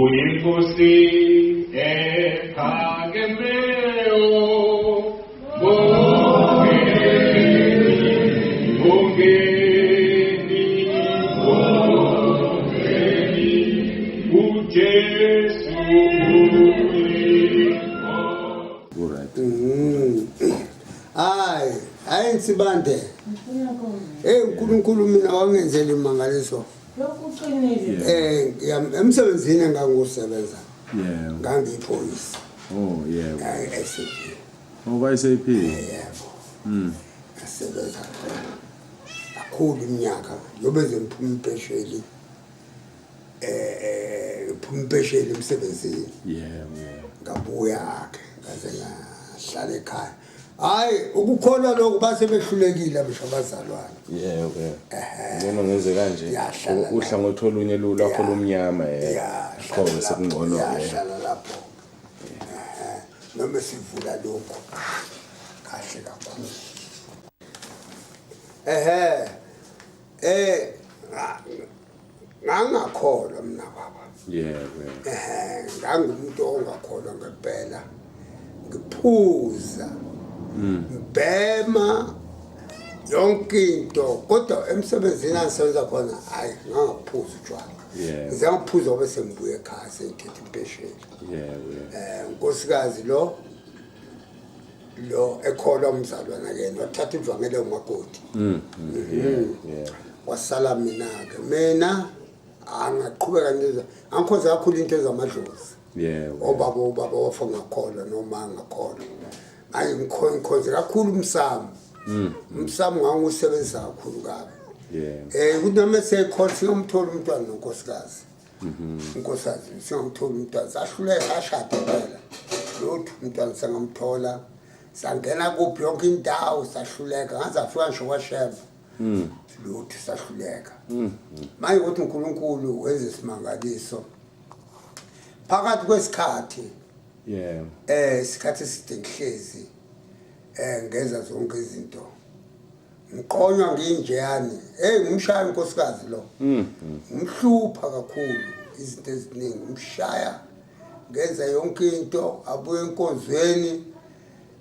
Uyinkosi ephakemeyo Hayi Sibande. uNkulunkulu mina wangenzela imangaliso. Lokuqinile. Emsebenzini ngangusebenza. Yeah. Ngangiyiphoyisa. Oh yeah. SAP. Oh by SAP. Yebo. Asebenza. Kakhulu iminyaka yobeze ngiphuma impesheli. Phuma impesheli emsebenzini. Yeah. Ngabuya ke ngaze ngahlala ekhaya. Hayi ukukholwa lokho base behlulekile abazalwane. Yeah. Ngena ngenze kanje. Uhlangothi olunye lwakho lomnyama Qhobe sekungcono yahlala lapho. Noma sivula lokho. Kahle kakhulu. Ngangakholwa mina baba. Yeah. Ngangumuntu ongakholwa ngempela. Ngiphuza. Bema yonke into kodwa emsebenzini angisebenza khona hayi ngangaphuza utshwala. Ngizangiphuza bese ngibuye ekhaya sengithethe impesheni. Unkosikazi lo ekholwa umzalwana kena wathatha uvangele umakoti. Wasala mina ke mina angaqhubeka nje angikhoza kakhulu into ezamadlozi. Obaba wafuna ngakholwa noma ngakholwa. Hayi ngikhoze kakhulu umsamo. Umsamo ngangusebenzisa kakhulu kabi. Ukuthi noma sekhona singumthola umntwana nonkosikazi. Unkosikazi singumthola umntwana sahluleka ashada phela. Lutho umntwana sangamthola sangena kuphi yonke indawo sahluleka ngaze afika ngisho kwaSheba. Lutho sahluleka. Manje ukuthi uNkulunkulu wenza isimangaliso. Phakathi kwesikhathi isikhathi esidingihlezi ngenza zonke izinto ngiqonywa nginjeyani ngimshaya unkosikazi lo ngimhlupha kakhulu izinto eziningi ngimshaya ngenza yonke into abuye enkonzweni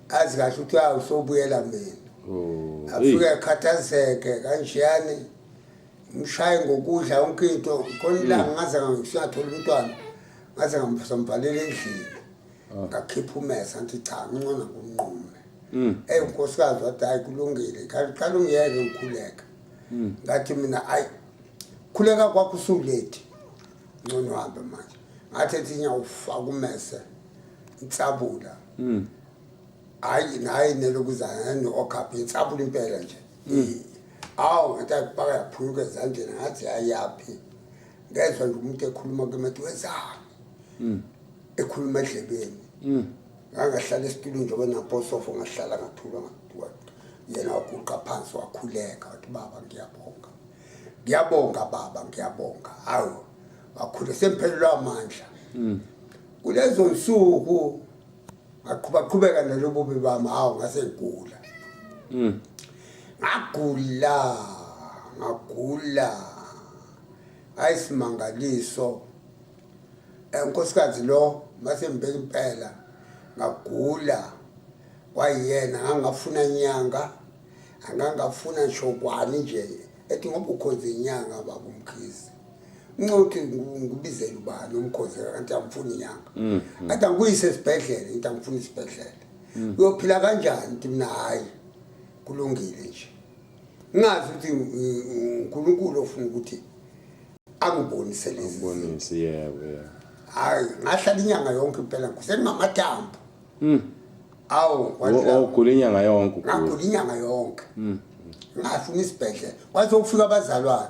azi kahle ukuthi awusobuyela mina afike ekhathazeke kanjeyani ngimshaya ngokudla yonke into khona ilanga ngaze ngisingathola umntwana ngaze ngamvalela endlini ngakhipha umesa ngithi cha ngicona ngumnqume unkosikazi wathi hayi kulungile qala ungiyeke ngikhuleka ngathi mina hayi khuleka kwakho usulethi ngcono hambe manje ngathi ethi ufaka umese insabula hayi nelokuzana nokhaphi insabula impela nje ngathi akupaka yaphuluka ezandleni ngathi hayapi ngezwe nje umuntu ekhuluma kumethi wezami ekhuluma edlebeni ngahlala esitulweni njengoba naposofo ngahlala ngathula ngathula yena waguqa phansi wakhuleka wathi baba ngiyabonga baba ngiyabonga hawu wakhule semphelelwa amandla kulezo nsuku ngaqhubeka nelobubi bami hawu ngase ngigula ngagula ayisimangaliso unkosikazi lo mase mbeka impela ngagula kwayena ngangafuna inyanga angangafuna nshokwane nje ethi ngoba ukhoze inyanga baba umkhizi uncothi ngibizela ubani umkhoze kanti angifuni inyanga kanti angiyise esibhedlela into angifuna isibhedlela uyophila kanjani ukuthi mina hayi kulungile nje ngazi ukuthi uNkulunkulu ofuna ukuthi angibonise lezi hayi ngahlala inyanga yonke impela ngisengamathambo ugula inyanga yonke ngagula inyanga yonke ngafuna isibhedlela kwaze ukufika abazalwane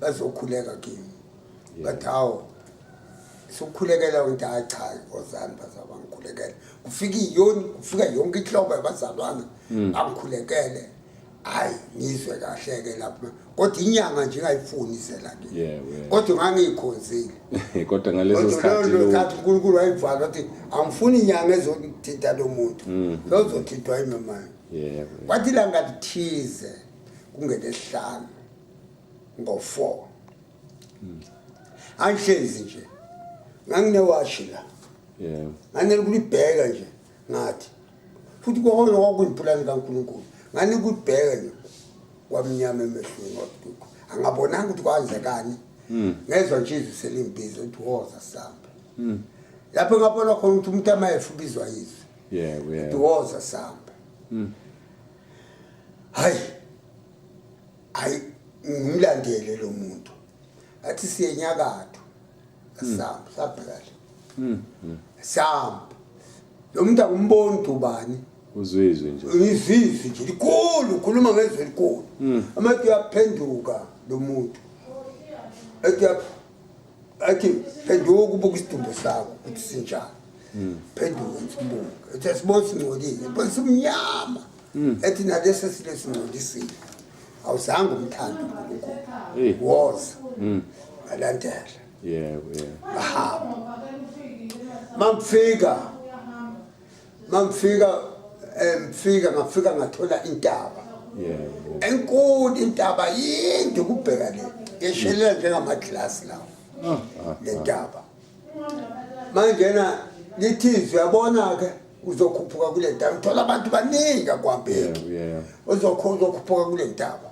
bazokhuleka kimi bathi hawo sokukhulekela into achayi ozani bazaba ngikhulekela kufika yonke inhlobo yabazalwane angikhulekele hayi ngizwe kahle ke lapha kodwa inyanga nje ngayifuni isela ke kodwa ngangikhonzile kodwa ngaleso sikhathi lo uNkulunkulu wayivala wathi angifuni inyanga ezothinta lo muntu lozothintwa imama kwathi langa lithize kungelesihlanu ngo4 angihlezi nje nganginewashi la Yeah. nganele kulibheka nje ngathi futhi kohona kwakuyimplani kaNkulunkulu ngani kulibheka nje kwamnyama emehlweni wabuduku angabonanga ukuthi kwenzekani ngezwe nje izwi selimbiza ukuthi woza samba lapho ngabona khona ukuthi umuntu amayefu bizwa izwi Yeah. woza samba hayi ngimlandele lo muntu athi siyenyakatho asamba sabhekala samba lo muntu akumboni ubani Uzwizwe nje. izizwi nje likhulu ukhuluma ngezwe likhulu amathi uyaphenduka lo muntu athi phenduka ubuka isidumbu sakho ukuthi sinjani phenduka isibuka ethi asibona singcolile bese umnyama ethi nalesi silesingcolisile awuzange umthanda uNkulunkulu woza alandela Yeah. ngafika ngathola intaba Yeah. enkulu intaba yinde kubheka le yeshelela njengamaglasi lawo le ntaba manje lithi uyabona ke uzokhuphuka kule ntaba uthola abantu baningi kwambeki Yeah. uzokhuphuka kule ntaba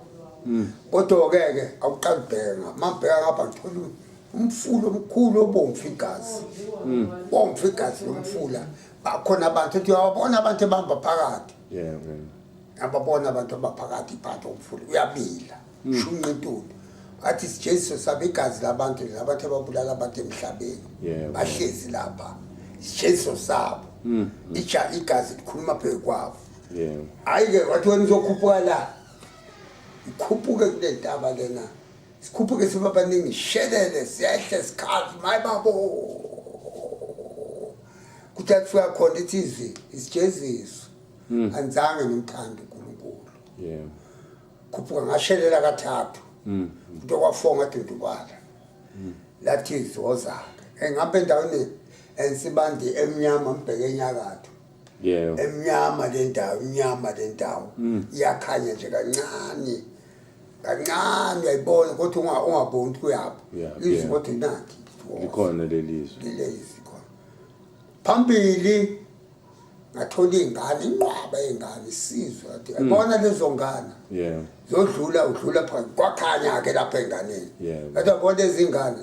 kodwa ke awuqala ubheka mabheka ngapha ngithola umfula omkhulu obomvu igazi bomvu igazi lomfula bakhona abantu ethi uyabona abantu ebamba phakathi Yeah. ababona abantu abaphakathi phansi omfula uyabila shunqintulu athi Jesu sabe igazi labantu labantu ababulala abantu emhlabeni Yeah. bahlezi lapha Jesu sabo igazi likhuluma phezu kwabo Yeah. hayi ke wathi wena uzokhuphuka la ikhuphuke kule ntaba lena sikhuphuke sibabaningi shelele siyahle sikhazi mayibabo kuthathwa khona ithi isijeziso anzange nimthanda uNkulunkulu Yeah. khuphuka ngashelela kathathu into kwafonga dudubala lathi izozaka engabe endaweni ensibandi emnyama mbheke enyakatho Yeah. emnyama le ndawo iyakhanya nje kancane uyayibona kodwa ungaboni ukuthi kuyapha izwi kodwa nathi Likhona lelizwe. lelizwi khona phambili ngathola ingane inqwaba yengane isizwe athi yabona lezo ngane Yeah. udlula phansi kwakhanya ke lapha enganeni Yeah. athi yabona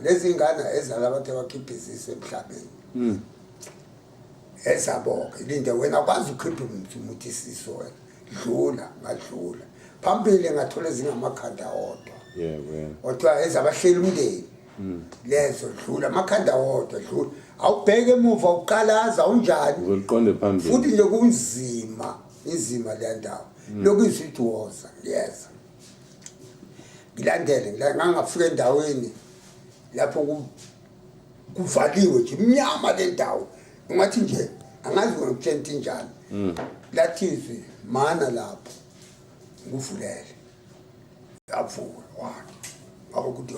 lezi ngane ezala abantu abakhipha izise emhlabeni esaboke linde wena kwazi ukhipha umuthi isiso wena ngadlula phambili ngathola ezingamakhanda wodwa Yeah. kodwa ezabahlela umndeni lezo dlula amakhanda wodwa dlula awubheke emuva uqalaza unjani Uzoliqonde phambili. futhi nje kunzima izima le ndawo lokuzwithi woza ngiyeza ngilandele ngangafika endaweni lapho kuvaliwe nje imnyama le ndawo ungathi nje angazi ngokutshenta njani lathizwe mana lapho nguvulele yavula abakuthi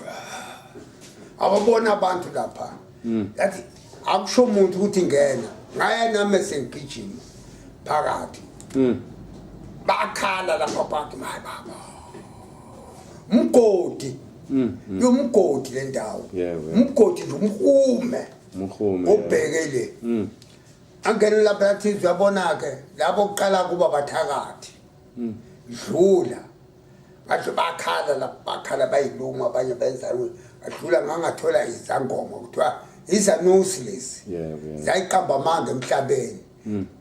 ababona abantu lapha yathi akusho umuntu ukuthi ngena ngaya nami sengigijima phakathi bakhala lapha phakathi mayi baba umgodi yomgodi le ndawo umgodi nje umhume obhekele angene lapha yathi uyabona ke labo oqala kuba bathakathi dlula ngathi bakhala lapha bakhala bayilunga abanye benza adlula ngangathola izangoma kuthiwa izanusi lezi zayiqamba amanga emhlabeni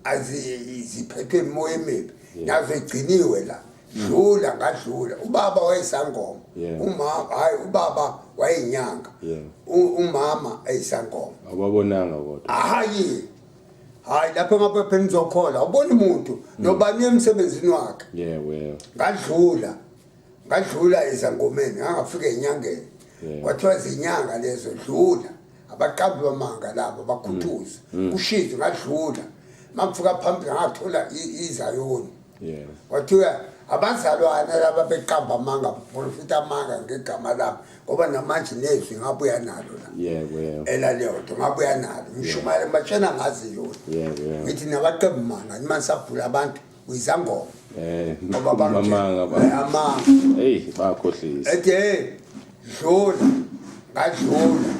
aziphethwe emoya emibi nazo igciniwe la dlula ngadlula ubaba wayesangoma ubaba wayenyanga umama ayisangoma awabonanga kodwa hayi lapho ngapha phela nizokhola ubona umuntu nobani emsebenzini wakhe ngadlula ezangomeni ngangafika enyangeni kwathiwa zinyanga lezo dlula abaqambi bamanga labo bakhuthuza ushize ngadlula mangifika phambili ngathola izayoni kwathiwa abazalwana laba beqamba amanga profita amanga ngegama labo ngoba namanje nezwi ngabuya nalo la elaleyodo ngabuya nalo ngishumale mashena ngazi yona ngithi nabaqembu manga nimasabhula abantu uyizangoma ngoba amanga amanga bakhohlisa dlula ngadlula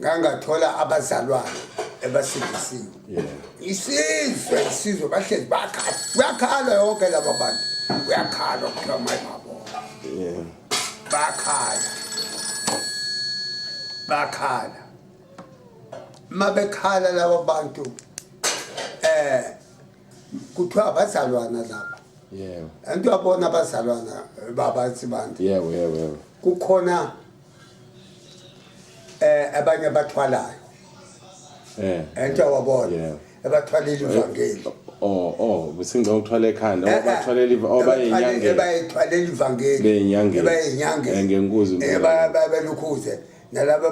ngangathola abazalwane ebasindisiwe isizwe bahlezi bakhala kuyakhala yonke laba bantu kuyakhala kuthiwa mayibabo bakhala mabekhala laba bantu kuthiwa abazalwana laba antu yabona abazalwana babathi bantu kukhona abanye abathwalayo ento wabona abathwalela ivangeli besinga uthwala ekhanda abathwalela bayithwalela ivangeli beyinyangeni ngenkuzi babelukhuze nalabo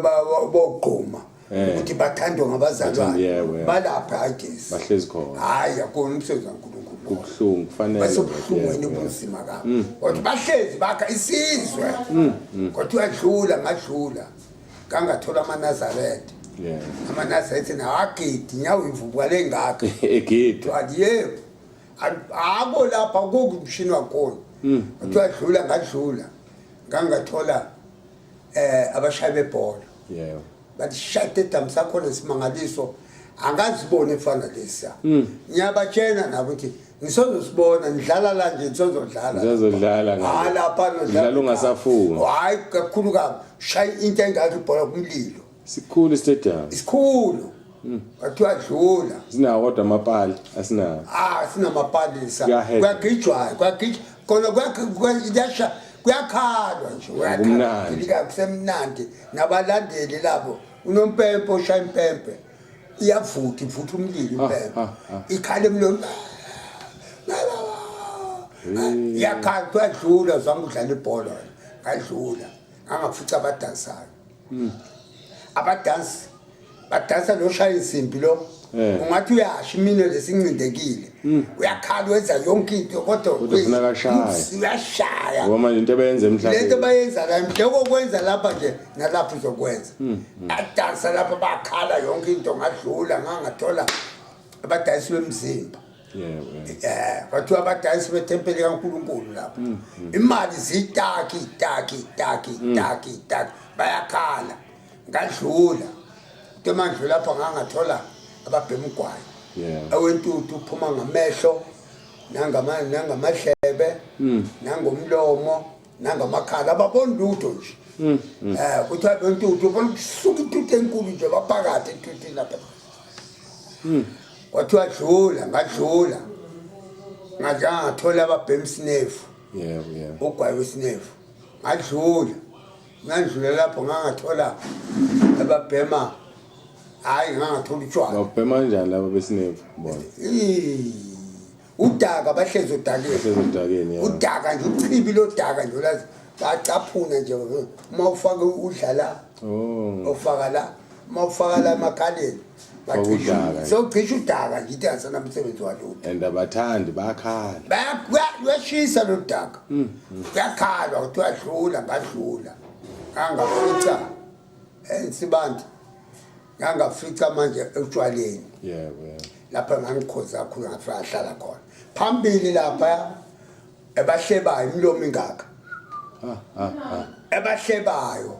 boqhuma ukuthi bathandwe ngabazalwane balapha agesi bahlezi khona hayi akona umsebenzi kaNkulunkulu kubuhlungu kufanele basobuhlungweni obunzima kabi kodwa bahlezi bakha isizwe kodwa ngadlula kangathola amaNazaretha amaNazaretha nawagidi nyawo ivubuka lengaka egidi yebo abo lapha kokumshini wakhona kodwa ngadlula kangathola abashayi bebhola bathi shade dam sakho lesimangaliso angazibone efana lesiya ngiyabatshena nabo ukuthi ngisozosibona nidlala la nje nizozodlala lapha nodlala ungasafunga hayi kakhulu kabi shaya into engakho ibhola kumlilo sikhulu stadium isikhulu wathiwa dlula sinawo kodwa amapali asinawo sinamapalisa kuyagijwayo khona kuyakhalwa nje kusemnandi nabalandeli labo unompempe oshaya impempe iyavutha umlilo impempe ikhala emlomeni yakhala kuyadlula zange udlala ibhola ngadlula angafica abadansayo abadansi badansa loshaya insimbi lo ungathi uyasho imino lesincindekile uyakhala wenza yonke into kodwa uyashaya ngoba into abayenza emhlabeni lento bayenza la mhloko kwenza lapha nje nalapha uzokwenza adansa lapha bakhala yonke into ngadlula ngangathola abadansi bemzimba bathiwa abadansi betempeli kaNkulunkulu lapha imali zitaki bayakhala ngadlula into manje lapha ngangathola ababhema ugwayi awentuthu uphuma ngamehlo nangamahlebe nangomlomo nangamakhala ababona lutho nje kuthiwa bentuthu ubona kusuka intuthu enkulu nje baphakathi entuthini lapha kwathiwa ngadlula ngathola ababhema isinefu ugwayi wesinefu ngandlula lapho ngangathola ababhema hayi ngangathola utshwala babhema kanjani laba besinefu bona udaka bahlezi odakeni udaka nje uchibi lodaka nje lazi bacaphuna nje uma ufaka udlala ufaka la emakhaleni socisha udaka nje ithi namsebenzi walutho and abathandi bakhala kuyashisa lo daka kuyakhalwa kuthiwa dlula ngadlula angafica ensibandi ngangafica manje utshwaleni lapha ngangikhoza kakhulu ngafika ahlala khona phambili lapha ebahlebayo imlomo ingaka ebahlebayo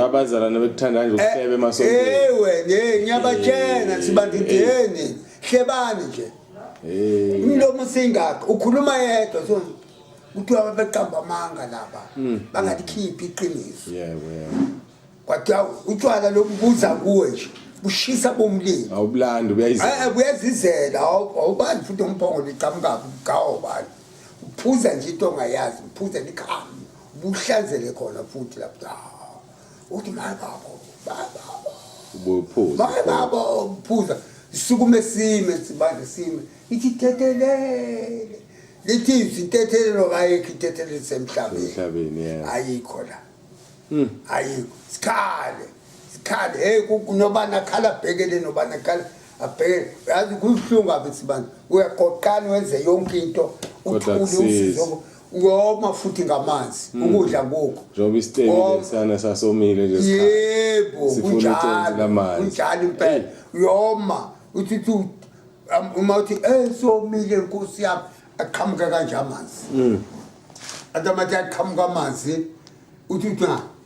abazalana bekuthanda nje ukuhleba emasontweni ngiyabatshena sibandideni hlebani nje imlomo singaka ukhuluma yedwa so kuthiwa babeqamba amanga lapha bangalikhiphi iqiniso kwathiwa utshwala lokubuza kuwe nje bushisa bomlilo awubulandi buyazizela awubani futhi umphongo liqhamukabi ugawa ubani uphuza nje into ongayazi uphuza likhambi buhlanzele khona futhi lapha uthi babo uphuza isukume sime ithi tethelele lithi itethelelo kayekho itethelelo semhlabeni ayikho la ayikho sikhale kunobana khala bhekele nobana khala abheke yazi kuhlungu abesibani uyaqoqana wenze yonke into uthule usizo uyoma futhi ngamanzi ukudla ngokho njengoba isiteli sana sasomile nje sikhaya yebo kunjalo impela uyoma uthi uma uthi somile Nkosi yami aqhamuka kanje amanzi atamathi aqhamuka amanzi uthi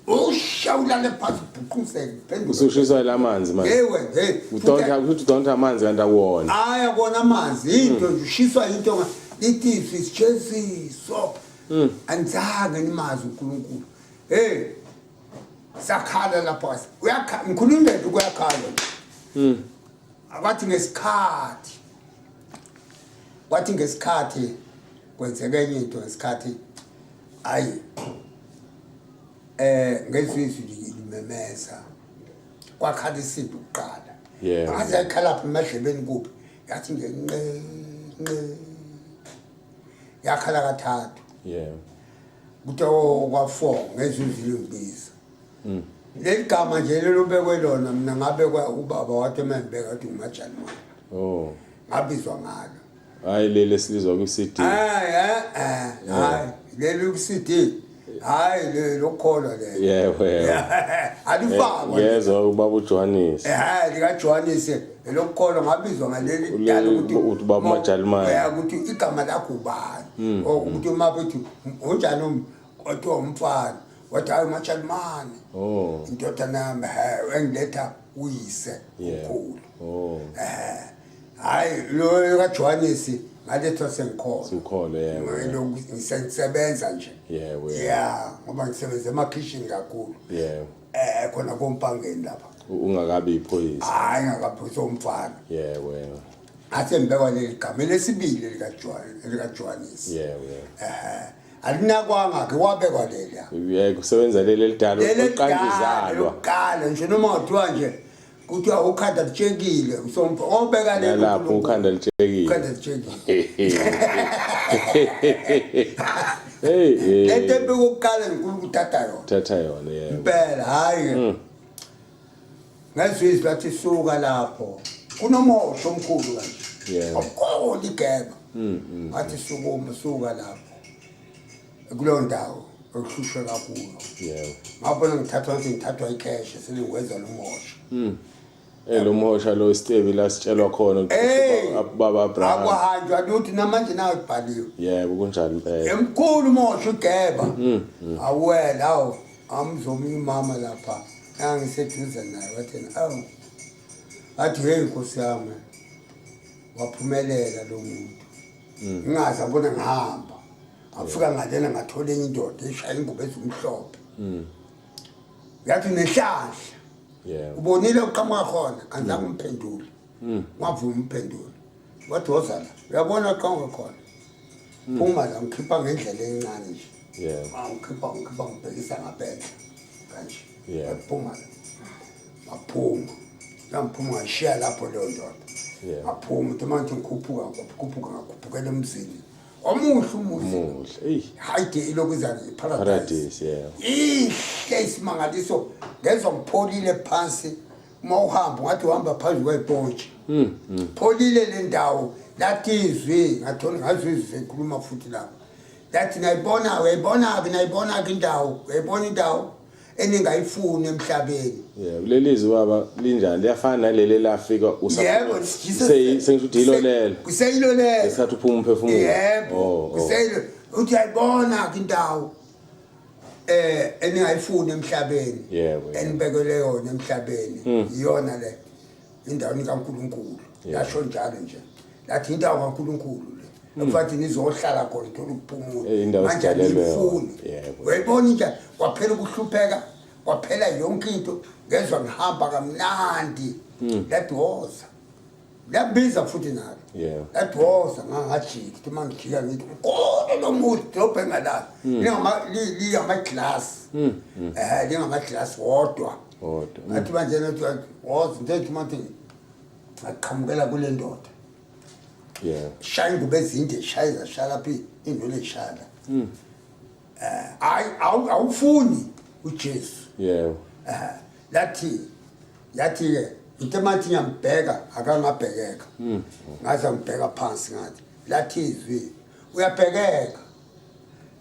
ushawula lephansi ubhuquseke phendula usushiswa lamanzi manje hey udonta amanzi kanti akuwona haya kona amanzi into nje ushiswa into ithi sisijeziso anzange nimazi uNkulunkulu hey sakhala lapha uyakhala ngikhulumele kuyakhala abathi ngesikhathi wathi ngesikhathi kwenzeke enye into ngesikhathi ayi ngezizwi limemeza kwakhala isinto ukuqala ngaze yakhala lapha emadlebeni kuphi yathi ngenqe yakhala kathathu kuthi kwa4 ngezizwi limbiza leli gama nje lelobekwe lona mina ngabekwa ubaba wathi emembeka athi uMajalimane ngabizwa ngalo hayi lele silizwa ku CD hayi leli ku CD hayi lokholwa le alifakwa yezwa ubaba uJohannes lika Johannes lokholwa ngabizwa ngaleli dala ukuthi ubaba uMajalimane ukuthi igama lakho ubani ukuthi mabethu unjani othiwa umfana wathi hayi uMajalimane indoda nami engiletha uyise ukhulu hayi lo ka Johannes ngalethwa sengikhona yebo ngisebenza nje ngoba ngisebenza emakhishini kakhulu khona kompangeni lapha ungakabi iphoyisa hayi ngakaphoyisa umfana athe ngibekwa leli gama lesibili lika Johannes alinakwanga ke wabekwa lela kusebenza leli lidala uqanjizalwa uqala nje noma uthiwa nje kuthiwa ukhanda litshekile usomfa obeka leli lapho ukhanda litshekile lento bekuqala uNkulunkulu uthatha yona impela hayi ngazizwe bathi suka lapho kunomosho omkhulu kanje akukho igeba wathi suka lapho kuleyo ndawo okuhlushwe kakhulu ngabona ngithathwa icash selingwenza lumosho lo mosha lo Steve la sitshelwa khona baba Abraham akwahanjwa luthi namanje nawe ibhaliwe yebo kunjalo impela emkhulu umosho ugeba awela awu amzomi mama lapha angiseduze naye wathena athi hey Nkosi yami waphumelela lo muntu ngaze abona ngihamba afika ngalena ngathola enye indoda eshaya ingubo ezimhlophe yathi nehlahla ubonile uqhamuka khona kanzange umphendule ngavuma umphendule wathi wozala uyabona uqhamuka khona phuma la ngikhipha ngendlela encane nje ngikhipha ngibhekisa ngaphela kanje yaphuma maphuma ngiphuma ngishiya lapho leyo ndoda aphuma uthi manje ngikhuphuka ngakhupukela emzini omuhle umuhle hayide ilokuzana iparadise ihle isimangaliso ngezwe ngipholile phansi uma uhamba ngathi uhamba phansi kwebhontshi pholile le ndawo lathi izwi ngathola ngazizwe ekhuluma futhi lapho lathi nayibona ke indawo uyayibona indawo eningayifuni emhlabeni lelizwi baba linjani liyafana naleli lafika sengisho ukuthi ilolela kuseyilolela esathi uphuma umphefumulo yebo kuseyilo uthi ayibona ke indawo eningayifuni emhlabeni enibekele yona emhlabeni iyona le indawo kaNkulunkulu yasho njalo nje lathi indawo kaNkulunkulu le mfathi nizohlala khona thola ukuphumula manje nifuni uyayibona nje kwaphela ukuhlupheka kwaphela yonke into ngezwe ngihamba kamnandi ladwoza labiza futhi nalo ladwoza ngangajiki kuthi mangijika ngithi kodwa lo muntu dobhe ngala lingama glass lingama glass wodwa ngathi manje nathi woza ngithi manje aqhamukela kule ndoda shaya ingubo ezinde shaya shala phi indole ishala awufuni uJesu yathi ke into mathi ngiyambheka akangabhekeka ngaze ngibheka phansi ngathi lathi izwi uyabhekeka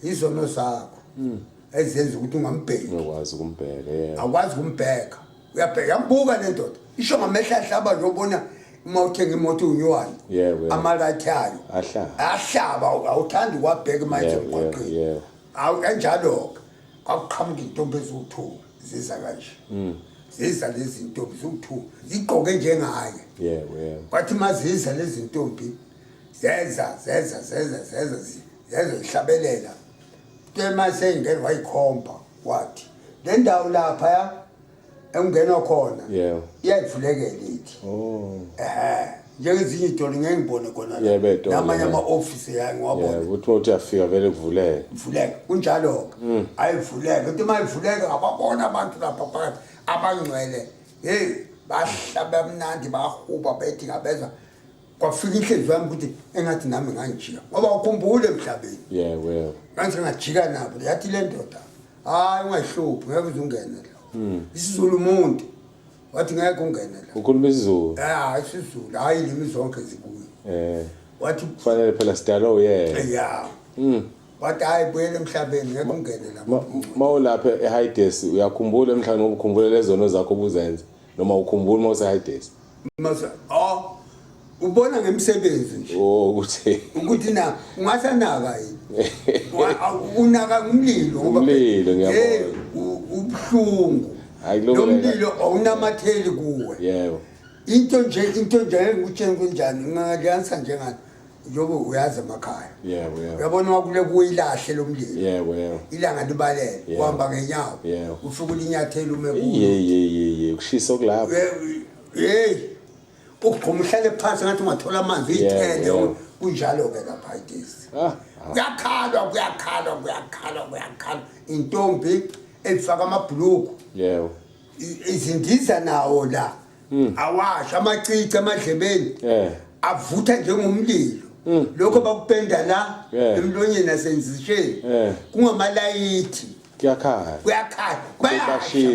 izono zakho ezenza ukuthi ungambheki ukwazi ukumbheka akwazi ukumbheka uyabheka yambuka le ndoda isho ngamehla ahlaba nobona uma uthenga imoto unyuwani amalathayo ahlaba awuthandi kwabheka manje emgwaqeni kanjalo akuqhamuka intombi eziwu2 ziza kanje ziza lezi ntombi ziwu2 ziqoke njengaye kwathi maziza lezi ntombi zeza ihlabelela mase ingene wayikhomba wathi le ndawo lapha engena khona iyayivulekela ithi njengezinye idoli ngeke ngibone khona namanye ama-ofisi yayo ngiwabona uthi uyafika vele kuvuleke kunjalo-ke ayivuleke uthi uma ivuleke ababona abantu lapha phakathi abangcwele bahlaba mnandi bahuba bethi ngabezwa kwafika inhliziyo yami ukuthi engathi nami ngangijika ngoba ukhumbule emhlabeni nganje ngajika nabo yathi le ndoda hayi ungayihluphi ngeke uze ungene la isiZulu umuntu wathi ngeke ungene la ukhuluma isiZulu isiZulu hayi limi zonke zibuye wathi kufanele phela sidalo wathi hayi buyele emhlabeni ngeke ungene la mawulapha eHides uyakhumbula emhlabeni ngoba ukhumbula lezono zakho obuzenza noma ukhumbula mawuse eHides ubona ngemsebenzi nje ukuthi na ungasanaka yini unaka umlilo ngoba ngiyabona ubhlungu lo mlilo awunamatheli kuwe into nje ngikutshela kunjani ngaliyanisa njengani njengoba uyazi emakhaya uyabona wakule kuyilahle lo mlilo ilanga libalele uhamba ngenyawo ufika ulinyathela ume kuyo kushisa kulapho ukugquma uhlale phansi ngathi ungathola amanzi uyithele kunjalo-ke lapha itesi kuyakhalwa intombi elifaka amabhuluku izindiza nawo la awasha amacici emadlebeni avutha njengomlilo lokho bakupenda la emlonyeni nasenzisheni kungamalayithi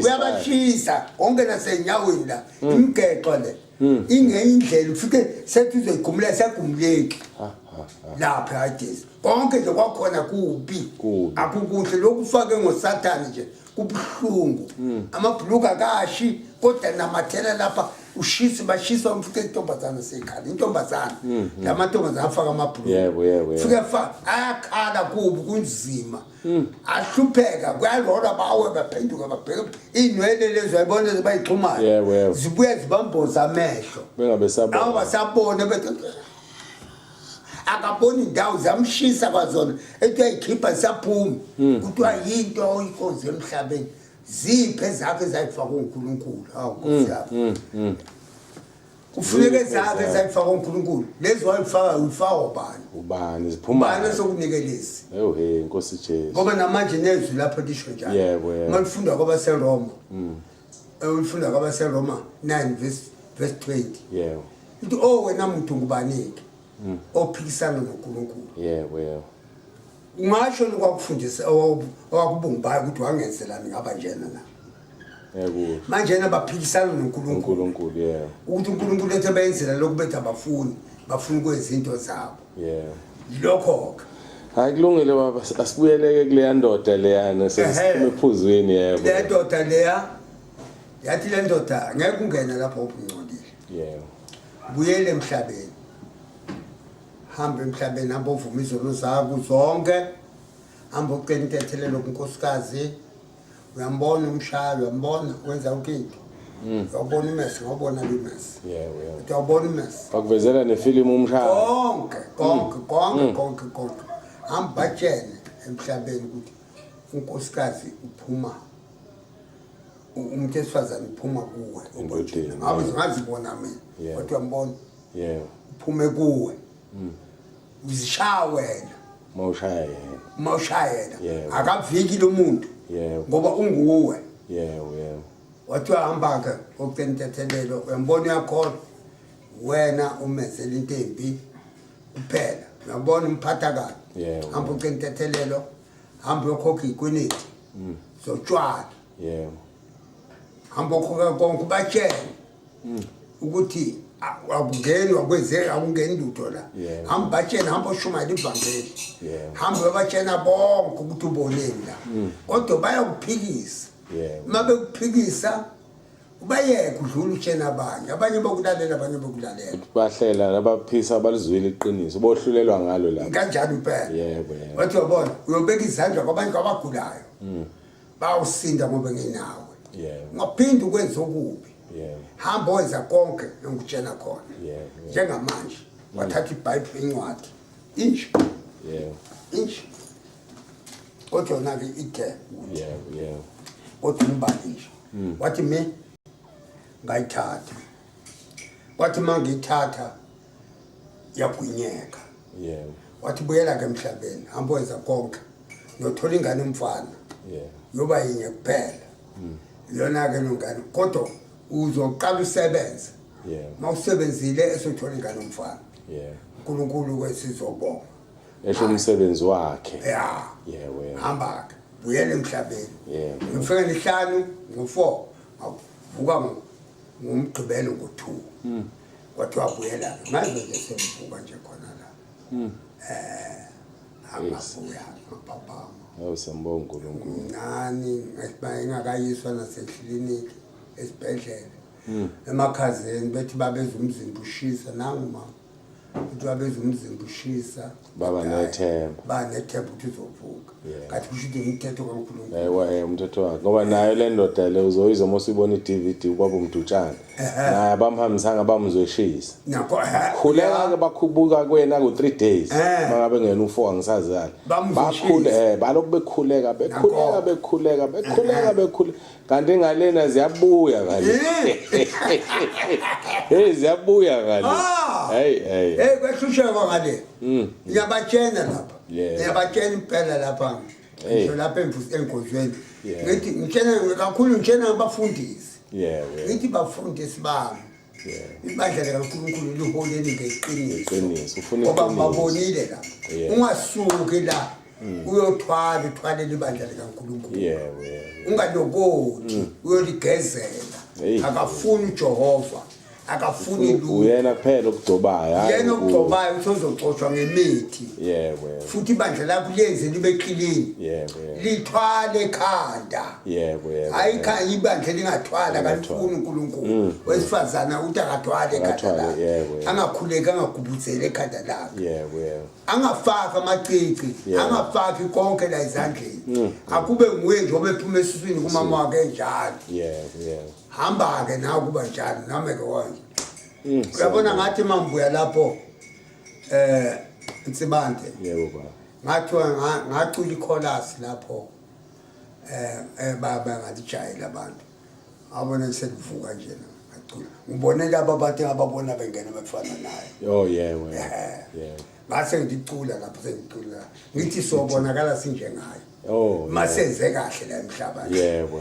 kuyabashisa konke nasenyaweni la imigexo le ingenye indlela ufike sethi uzoyigumula siyagumuleki lapha eHides konke nje kwakhona kubi akukuhle lokufake ngosathane nje kubuhlungu amabhuluku akashi kodwa namathela lapha bashisa umfike intombazana sekhala intombazana lamantombazana afaka amabhuluku fike ayakhala kubi kunzima ahlupheka kuyalona bawe baphenduka babheke inwele lezo ayibona zibayixhumayo zibuye zibamboza amehlo bengabe basabona bethi akaboni indawo zamshisa kwazona ethi uyayikhipha zisaphuma kuthiwa yinto oyinkonzo emhlabeni ziphe zakhe zayifaka uNkulunkulu nkosi yami kufuneke zakhe zayifaka uNkulunkulu lezi wayifaka uyifaka ubani ziphuma sokunikelisa nkosi Jesu ngoba namanje nezwi lapho lisho njalo malifunda kwabaseRoma ulifunda kwabaseRoma 9 verse 20 uthi wena muntu ngubanike ophikisana noNkulunkulu ungasho lokwakufundisa owakubungayo ukuthi wangenzelani ngaba njena na manje nabaphikisana noNkulunkulu ukuthi uNkulunkulu ethi bayenzela lokhu bethi abafuni bafuna kwezinto zabo lokho hayi kulungile baba asibuyeleke kule ndoda leyana sesiphuma ephuzweni le ndoda leya yathi le ndoda ngeke ungene lapho ubungcolile buyele emhlabeni hamba emhlabeni hamba uvuma izono zakho zonke hamba ucela intethelelo kunkosikazi uyambona umshaya uyambona wenza ukinto uyabona imesi ngobona limesi uyabona imesi bakuvezela nefilimu umshaya konke hamba batshene emhlabeni ukuthi unkosikazi uphuma umuntu esifazane uphuma kuwe ngabe ngazibona mina kodwa uyambona uphume kuwe uzishaya wena mawushayela akaviki lo muntu ngoba unguwe wathi uhamba-ke okucela intethelelo uyambona uyakhona wena umenzela into embi kuphela uyabona umphatha kabi hamba ucela intethelelo hamba uyokhokha iy'kweleti zotshwala hamba ukhokha konke ubatshele ukuthi akungeni wakwenzeka akungeni lutho la hamba batshena hamba oshumayela ivangeli hamba batshena bonke ukuthi uboneni la kodwa bayakuphikisa uma bekuphikisa ubayeke udlula utshena abanye bokulalela abanye bokulalela bahlela nabaphisa abalizwile iqiniso bohlulelwa ngalo la kanjani impela wathi wabona uyobeka izandla kwabantu abagulayo bawusinda ngoba nginawe Yeah. ngaphinde ukwenza okubi Yeah. hamba wenza konke engikutshela khona Yeah. njengamanje wathatha iBhayibheli incwadi inje Yeah. inje kodwa yona ke ithe Yeah. Yeah. kodwa umbali nje wathi me ngayithatha wathi mangiyithatha yagwinyeka Yeah. wathi buyela ke emhlabeni hamba wenza konke nothola ingane umfana Yeah. yoba yinye kuphela yona ke ngane kodwa uzoqala usebenze Yeah. mawusebenzile esothola ingane umfana Yeah. uNkulunkulu kwesizobonga Esho umsebenzi wakhe. ya Yeah, well. hamba ke buyela emhlabeni Yeah. ngifika ngehlanu ngo4 avuka ngomgqibelo ngo2 kwathi wabuyela ngaze nje semvuka nje khona la angabuya ngapapa Awusembonga uNkulunkulu. nani ngingakayiswa nasekliniki esibhedlela emakhazeni bethi babeza umzimba ushisa nangu mama uthi babeza umzimba ushisa Baba nethemba. banethemba ukuthi uzovuka kathi kusho ukuthi umthetho kaNkulunkulu Umthetho wakhe ngoba nayo le ndoda le uzoyizo mosibona iDVD ubaba umdutshana naye abamhambisanga bamzoshisa nakho khuleka ke bakhubuka kwena ku3 days mangabe ngena u4 angisazali bakhule balokhu bekhuleka kanti ngalena ziyabuya ngale ziyabuya ngale hey kwehlusheka ngale ngiyabatshena lapha ngiyabatshena impela lapha ngisho lapha enkozweni ngithi ngitshena kakhulu ngitshena abafundisi ngithi bafundisi bami ibandla likaNkulunkulu liholeni ngeqiniso ngoba babonile la ungasuki la uthwale libandla likaNkulunkulu ungalokoti uyoligezela akafuni uJehova akafuni lutho uyena kuphela okugcobayo yena okugcobayo uzoxoshwa ngemithi futhi ibandla lakho lenze libe clean lithwale ekhanda ayikha ibandla lingathwala kalifuni uNkulunkulu wesifazana uthi akathwale ekhanda lakhe angakhuleka angagubudzela ekhanda lakhe angafaki amacici angafaki konke la izandleni akube nguwe njengoba ephuma esiswini kumama wakhe njalo hamba ke nawe kuba njalo nami ke wonke uyabona ngathi mangibuya lapho Nsibande yebo baba ngacula ichorus lapho baba ngalijayela abantu abona selivuka nje ngacula ngibone laba bathi ababona bengena befana naye yebo ngase ngicula lapho sengicula ngithi sobonakala sinjengayo masenze kahle la emhlabeni yebo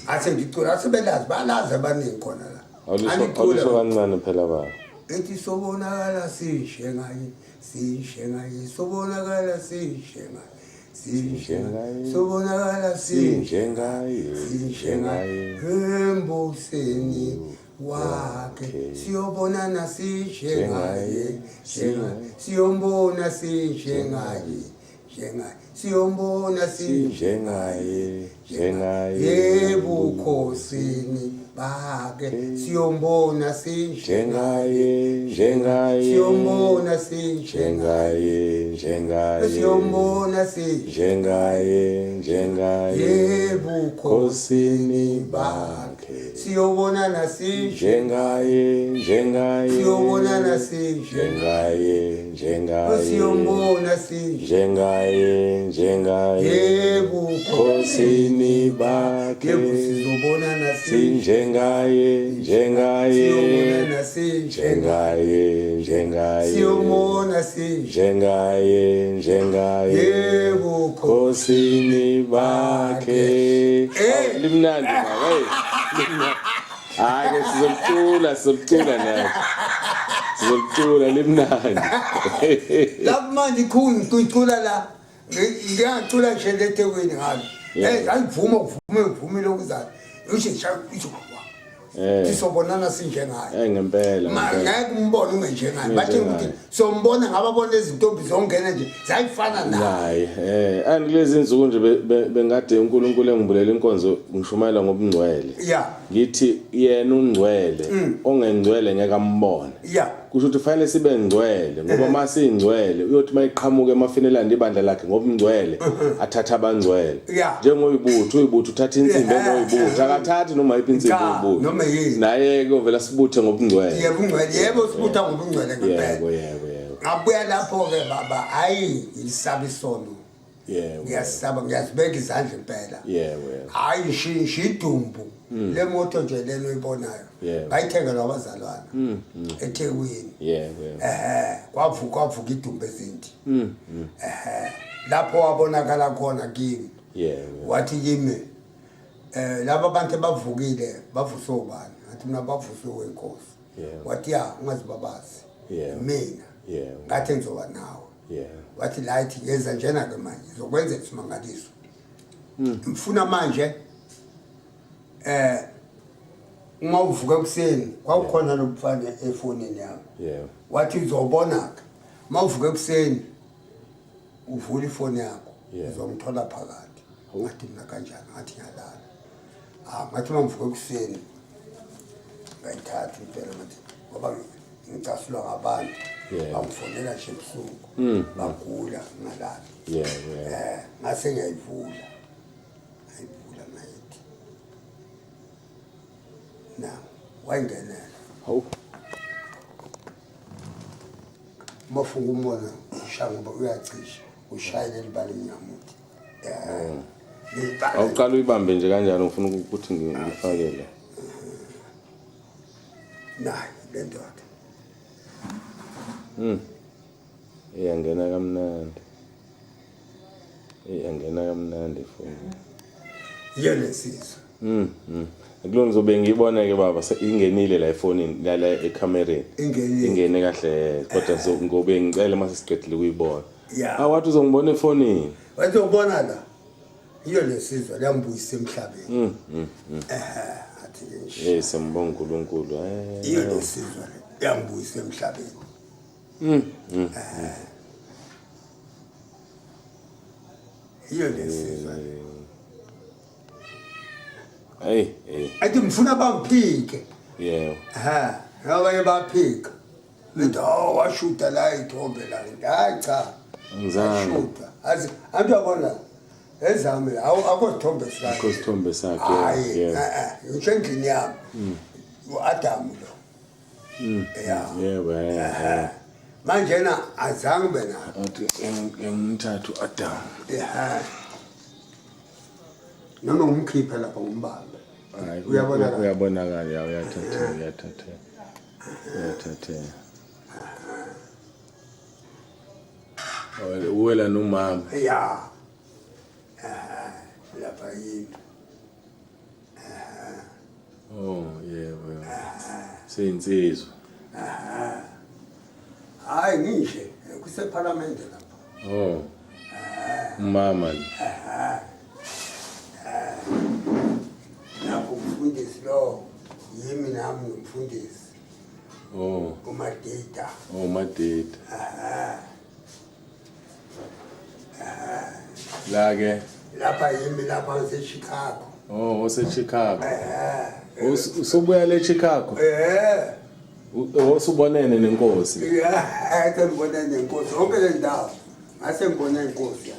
ase ngicula asebelazi balazi abaningi khona la Alisho kancane phela baba ethi sobonakala sinjengaye sobonakala sinjengaye sobonakala sinjengaye embuseni wakhe siyobonana sinjengaye siyombona sinjengaye siyombona sinjengaye ebukhosini bakhe siyombona sinjengaye siyombona sinjengaye siyombona sinjengaye ebukhosini bakhe siyobonana sinjengaye siyobonana sinjengaye siyombona sinjengaye ebukhosini bakhe sizobonana sinjengaye siyobona sinjengaye ebukhosini bakhe limnandi baba hayi sizocula nathi sizocula limnandi lapho manje ngicula la ngiyacula nje leThekwini ngalo ayivuma lokuzayo usho sisobonana sinjengaye ngempela ngeke umbone ungenjengaye bathi ukuthi sombona ngababona izintombi zongena nje zayifana naye andilezi insuku nje bengade uNkulunkulu engibulela inkonzo ngishumayela ngobungcwele ngithi yena ungcwele ongengcwele ngeke ambone kusho ukuthi fanele sibe ngcwele ngoba mase ingcwele uyothi mayiqhamuka emafinelandi ibandla lakhe ngoba ingcwele athatha abangcwele njengoyibutho uthatha insimbi enoyibutho akathathi noma iphi insimbi oyibutho noma yini naye ke ovela sibuthe ngobungcwele yebo sibutha ngobungcwele ngempela yebo abuya lapho ke baba hayi isaba isono ngiyasaba ngiyazibeka izandla impela hayi shidumbu le moto nje lelo oyibonayo bayithengelwa abazalwana eThekwini kwavuka idumbu ezinti lapho wabonakala khona kimi wathi kimi laba abantu bavukile bavuswe ubani athi mina bavuswe wenkosi wathi ungazibabazi mina ngathi ngizoba nawe wathi light yenza njena ke manje izokwenza isimangaliso mfuna manje uma uvuka ekuseni kwaukhona lo mfana efonini yami wathi uzobona ke uma uvuka ekuseni uvula ifoni yakho uzomthola phakathi ngathi mina kanjani ngathi ngiyalala ngathi uma uvuka ekuseni ngayithatha impela ngathi ngoba ngicasulwa ngabantu bangifonela nje ebusuku bagula ngalala ngase ngiyayivula nayithi na wayingenela mafunga umona ushaya ngoba uyacisha ushayele libali nyamuthi awuqala uyibambe nje kanjani ufuna ukuthi ngifakele nayi le ndoda iyangena kamnandi foni yelesizwe kulona ngizobe ngiyibona ke baba ingenile la efonini la ekamereni ingene kahle kodwa ngobe ngicela mase siqedile ukuyibona awathi uzongibona efonini wathi ubona la iyo lesizwe lambuyisa emhlabeni athi nje sembonga uNkulunkulu iyo lesizwe yambuyisa emhlabeni iyo lesizwe athi mfuna bamphike abanye baphika ndo washuta la ithombe la hayi cha ngizangishuta antu yabona ezami akusithombe sakhe akusithombe sakhe ngisho endlini yami uAdam lo yebo manje na azange bena athi ngimthathu Adam noma ngumkhipha lapha ngumbamba uyabonakala uyathatha uwela nomama lapha yini yebo seyinsizwa hayi ngisho kuseParliament lapha umama lapho umfundisi lo yimi nami ngumfundisi uMadida la ke lapha yimi lapha eSchicago oseChicago usubuya leChicago usubonene nenkosi ngibona nenkosi onke le ndawo ngase ngibona inkosi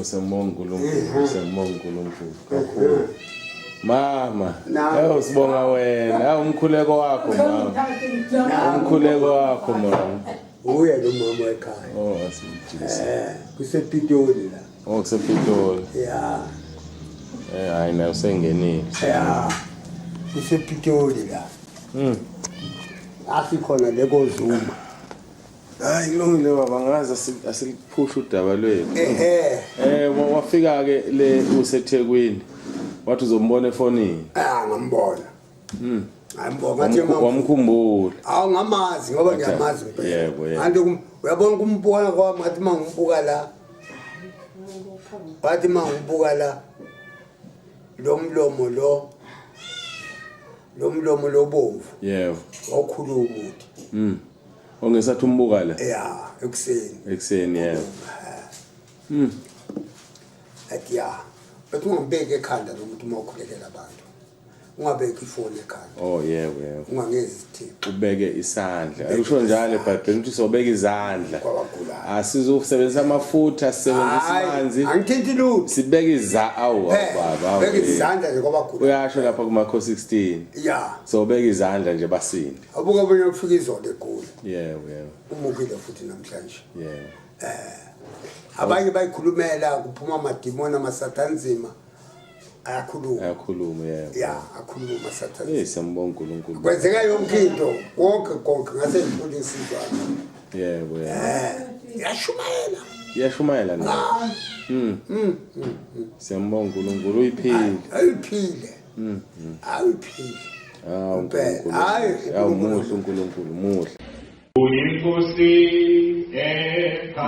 sembonga uNkulunkulu kakhulu mama sibonga wena umkhuleko wakho mama uya lo mama ekhaya asijikisa kusePitoli la kusePitoli hayi na usengenile kusePitoli la asikhona lekozuma hayi kulungile baba ngazi asiliphusha udaba lwethu wafika ke le useThekwini wathi uzombona efonini ngambona ngambona wamkhumbula ngamazi ngoba ngiyamazi impela yebo anti uyabona kumbona kwami ngathi mangimbuka la bathi mangimbuka la lo mlomo lo bomvu yebo okhulu ukuthi ongesathi umbuka la ekuseni yebo athi bathi ungibeke ekhanda lo muntu uma ukhulekela abantu ungabeki ifoni ekhanda. Oh yebo. Ungangezi isithixo. Ubeke isandla. Akusho njalo eBhayibhelini ukuthi sobeka izandla. Kwabagulayo. Asizusebenzisa amafutha, sisebenzisa amanzi. Angithinti lutho. Sibeka baba. Beka izandla nje kwabagulayo. Uyasho lapha kuMakho 16. Yeah. Sobeka izandla nje basinde. Abuka bonye ufika izolo egula. Yebo. Umukile futhi namhlanje. Yebo. Abanye bayikhulumela kuphuma amadimoni amasatanzima. Ayakhuluma yebo. Yeah, akhuluma amasatanzima. Siyambonga uNkulunkulu. Kwenzeka yonke into, konke ngase ngifunda insizwana. Yebo. Yashumayela na. Siyambonga uNkulunkulu uyiphile. Ayiphile. Ayiphile. uNkulunkulu. Hayi muhle uNkulunkulu muhle. Uyinkosi ephakemeyo